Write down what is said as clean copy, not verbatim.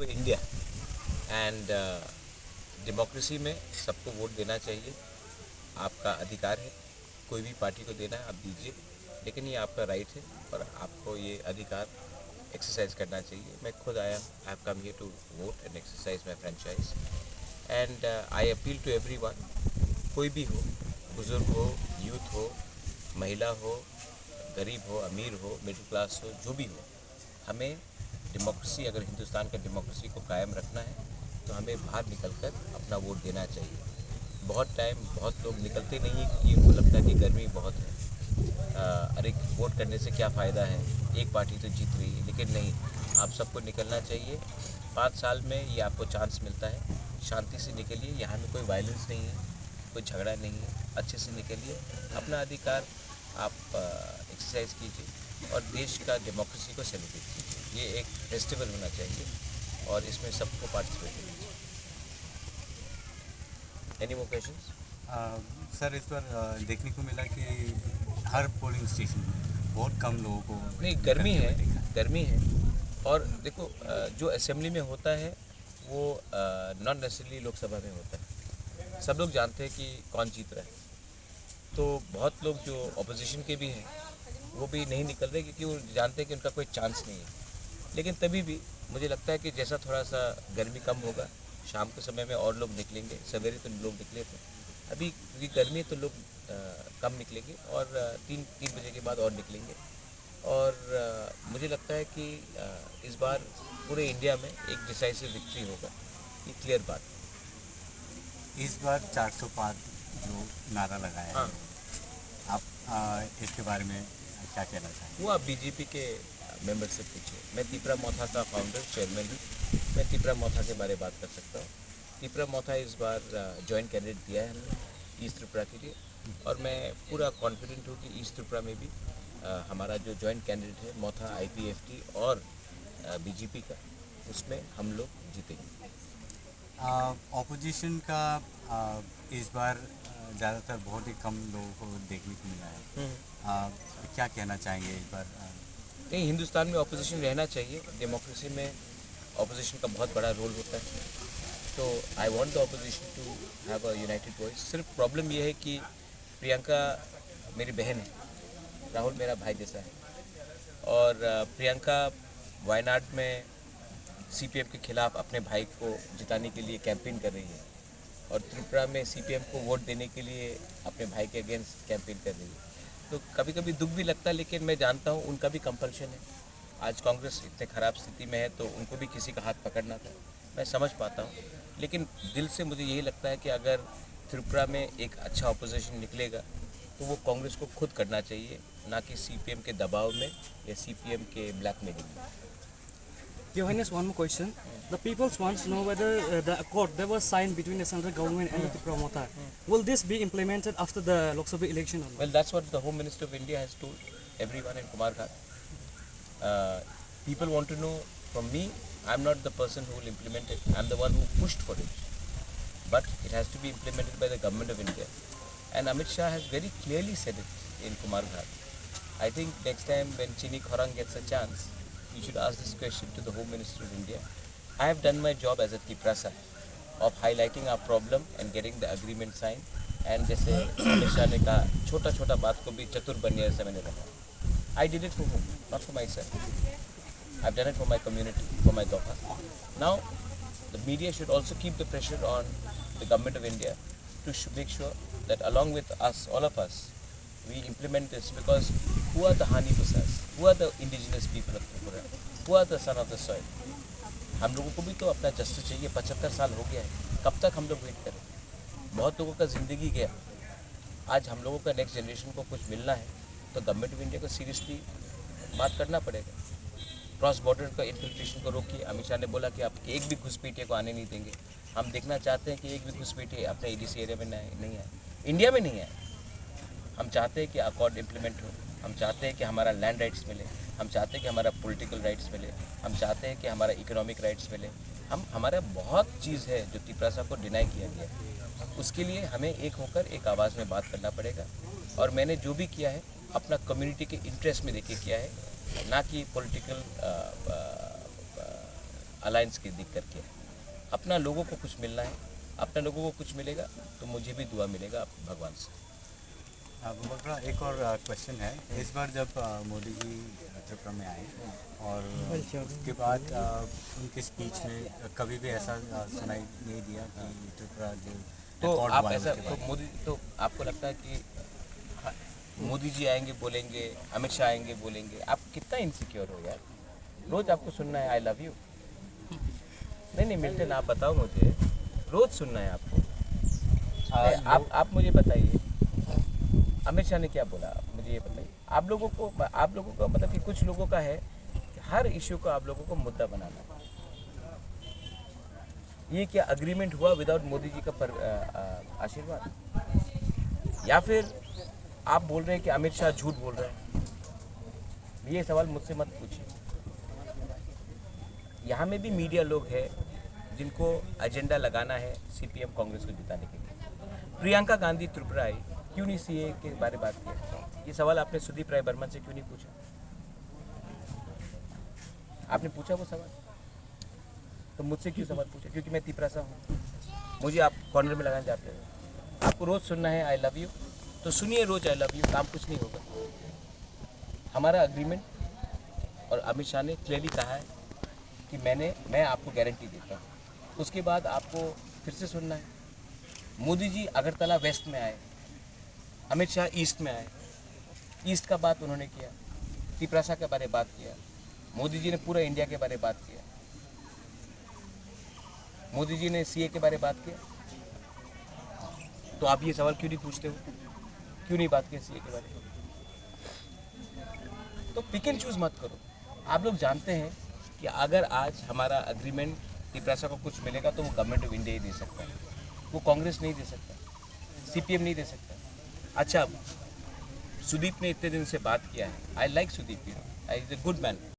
Of India and democracy में सबको vote देना चाहिए, आपका अधिकार है। कोई भी पार्टी को देना है आप दीजिए, लेकिन ये आपका राइट है और आपको ये अधिकार एक्सरसाइज करना चाहिए। मैं खुद आया, I have come here to vote and exercise my franchise and I appeal to everyone, कोई भी हो, बुज़ुर्ग हो, यूथ हो, महिला हो, गरीब हो, अमीर हो, मिडिल क्लास हो, जो भी हो, हमें डेमोक्रेसी, अगर हिंदुस्तान का डेमोक्रेसी को कायम रखना है तो हमें बाहर निकलकर अपना वोट देना चाहिए। बहुत लोग निकलते नहीं हैं क्योंकि उनको लगता है कि गर्मी बहुत है, अरे वोट करने से क्या फ़ायदा है, एक पार्टी तो जीत रही है। लेकिन नहीं, आप सबको निकलना चाहिए। 5 साल में ये आपको चांस मिलता है, शांति से निकलिए। यहाँ में कोई वायलेंस नहीं है, कोई झगड़ा नहीं है, अच्छे से निकलिए, अपना अधिकार आप एक्सरसाइज कीजिए और देश का डेमोक्रेसी को सेलिब्रेट कीजिए। ये एक फेस्टिवल होना चाहिए और इसमें सबको पार्टिसिपेट करना चाहिए। Any more questions? सर, इस बार देखने को मिला कि हर पोलिंग स्टेशन में बहुत कम लोगों को नहीं, गर्मी है और देखो जो असेंबली में होता है वो नॉन नेसेसरली लोकसभा में होता है। सब लोग जानते हैं कि कौन जीत रहा है, तो बहुत लोग जो ऑपोजिशन के भी हैं वो भी नहीं निकल रहे क्योंकि वो जानते हैं कि उनका कोई चांस नहीं है। लेकिन तभी भी मुझे लगता है कि जैसा थोड़ा सा गर्मी कम होगा, शाम के समय में और लोग निकलेंगे। सवेरे तो लोग निकले थे, अभी क्योंकि गर्मी है तो लोग कम निकलेंगे और 3 बजे के बाद और निकलेंगे। और मुझे लगता है कि इस बार पूरे इंडिया में एक डिसाइसिव विक्ट्री होगा, ये क्लियर बात है। इस बार 400 पार जो नारा लगाया हाँ, है, आप इसके बारे में क्या कहना चाहेंगे? वो आप बीजेपी के मेंबर से पूछिए। मैं तीपरा मोथा का फाउंडर चेयरमैन हूँ, मैं तीपरा मोथा के बारे में बात कर सकता हूँ। तीपरा मोथा इस बार जॉइंट कैंडिडेट दिया है हमने ईस्ट त्रिपुरा के लिए और मैं पूरा कॉन्फिडेंट हूँ कि ईस्ट त्रिपुरा में भी हमारा जो जॉइंट कैंडिडेट है मोथा IPFT और बीजेपी का, उसमें हम लोग जीतेंगे। ऑपोजिशन का इस बार ज़्यादातर बहुत ही कम लोगों को देखने को मिला है। क्या कहना चाहेंगे इस बार? नहीं, हिंदुस्तान में ऑपोजिशन रहना चाहिए, डेमोक्रेसी में ऑपोजिशन का बहुत बड़ा रोल होता है, तो I want the opposition to have a united voice. सिर्फ प्रॉब्लम ये है कि प्रियंका मेरी बहन है, राहुल मेरा भाई जैसा है और प्रियंका वायनाड में CPM के खिलाफ अपने भाई को जिताने के लिए कैंपेन कर रही है और त्रिपुरा में CPM को वोट देने के लिए अपने भाई के अगेंस्ट कैंपेन कर रही है। तो कभी कभी दुख भी लगता है, लेकिन मैं जानता हूँ उनका भी कंपल्शन है। आज कांग्रेस इतने ख़राब स्थिति में है तो उनको भी किसी का हाथ पकड़ना था, मैं समझ पाता हूँ। लेकिन दिल से मुझे यही लगता है कि अगर त्रिपुरा में एक अच्छा अपोजिशन निकलेगा तो वो कांग्रेस को खुद करना चाहिए, ना कि CPM के दबाव में या CPM के ब्लैकमेलिंग में। Your Highness, one more question. The people wants to know whether the accord that was signed between the central government and the Tripura Mota, will this be implemented after the Lok Sabha election or not? Well, that's what the Home Minister of India has told everyone in Kumarghat. People want to know from me. I'm not the person who will implement it. I'm the one who pushed for it. But it has to be implemented by the government of India. And Amit Shah has very clearly said it in Kumarghat. I think next time when Chini Khorang gets a chance, you should ask this question to the Home Minister of India. I have done my job as a Tiprasa of highlighting our problem and getting the agreement signed. And जैसे अमित शाह ने कहा, छोटा छोटा बात को भी चतुर बनने से मैंने रखा। I did it for whom? Not for myself. I've done it for my community, for my Doha. Now, the media should also keep the pressure on the government of India to make sure that along with us, all of us, we implement this, because who are the Hani Basas? Who are the indigenous people of Tripura? Who are the son of the soil? हम लोगों को भी तो अपना justice चाहिए। 75 साल हो गया है, कब तक हम लोग वेट करें? बहुत लोगों का ज़िंदगी गया। आज हम लोगों का नेक्स्ट जनरेशन को कुछ मिलना है तो गवर्नमेंट ऑफ इंडिया को सीरियसली बात करना पड़ेगा। क्रॉस बॉर्डर का इन्फिल्ट्रेशन को रोकिए। अमित शाह ने बोला कि आप एक भी घुसपैठिए को आने नहीं देंगे। हम देखना चाहते हैं कि एक भी घुसपैठिए अपने EDC एरिया में नहीं आए, इंडिया में नहीं आए। हम चाहते हैं कि अकॉर्ड इम्प्लीमेंट हो, हम चाहते हैं कि हमारा लैंड राइट्स मिले, हम चाहते हैं कि हमारा पॉलिटिकल राइट्स मिले, हम चाहते हैं कि हमारा इकोनॉमिक राइट्स मिले। हमारा बहुत चीज़ है जो तिपरासा को डिनाई किया गया है। उसके लिए हमें एक होकर एक आवाज़ में बात करना पड़ेगा। और मैंने जो भी किया है अपना कम्युनिटी के इंटरेस्ट में देके किया है, ना कि पॉलिटिकल अलायंस के दिख करके। अपना लोगों को कुछ मिलना है, अपने लोगों को कुछ मिलेगा तो मुझे भी दुआ मिलेगा भगवान से। बकरा एक और क्वेश्चन है, इस बार जब मोदी जी त्रिपुरा में आए और उसके बाद उनके स्पीच में कभी भी ऐसा सुनाई नहीं दिया कि त्रिपुरा जो तो accord आप हुआ है ऐसा उसके तो बाद। मोदी तो आपको लगता है कि हाँ, मोदी जी आएंगे बोलेंगे, अमित शाह आएंगे बोलेंगे, आप कितना इनसिक्योर हो यार। रोज आपको सुनना है आई लव यू। नहीं मिल्टन आप बताओ मुझे, रोज सुनना है आपको। नहीं, आप मुझे बताइए अमित शाह ने क्या बोला, आप मुझे ये बताइए। आप लोगों को मतलब कि कुछ लोगों का है कि हर इश्यू को आप लोगों को मुद्दा बनाना है। ये क्या अग्रीमेंट हुआ विदाउट मोदी जी का आशीर्वाद? या फिर आप बोल रहे हैं कि अमित शाह झूठ बोल रहे हैं? ये सवाल मुझसे मत पूछिए। यहाँ में भी मीडिया लोग हैं जिनको एजेंडा लगाना है सीपीएम कांग्रेस को जिताने के लिए। प्रियंका गांधी त्रिपुरा आई, क्यों नहीं सीए के बारे में बात किया? ये सवाल आपने सुदीप राय बर्मन से क्यों नहीं पूछा? आपने पूछा वो सवाल, तो मुझसे क्यों सवाल पूछा? क्योंकि मैं तिपरासा हूँ, मुझे आप कॉर्नर में लगाने जाते हो। आपको रोज़ सुनना है आई लव यू, तो सुनिए रोज़ आई लव यू, काम कुछ नहीं होगा। हमारा अग्रीमेंट और अमित शाह ने क्लियरली कहा है कि मैं आपको गारंटी देता हूँ। उसके बाद आपको फिर से सुनना है। मोदी जी अगरतला वेस्ट में आए, अमित शाह ईस्ट में आए, ईस्ट का बात उन्होंने किया, तिपरासा के बारे में बात किया। मोदी जी ने पूरा इंडिया के बारे में बात किया। मोदी जी ने सीए के बारे में बात किया। तो आप ये सवाल क्यों नहीं पूछते हो, क्यों नहीं बात किया सीए के बारे में? तो पिक एंड चूज मत करो। आप लोग जानते हैं कि अगर आज हमारा अग्रीमेंट तिपरासा को कुछ मिलेगा तो वो गवर्नमेंट ऑफ इंडिया ही दे सकता है, वो कांग्रेस नहीं दे सकता, सीपीएम नहीं दे सकता। अच्छा, सुदीप ने इतने दिन से बात किया है, I like Sudeep, I is a good man.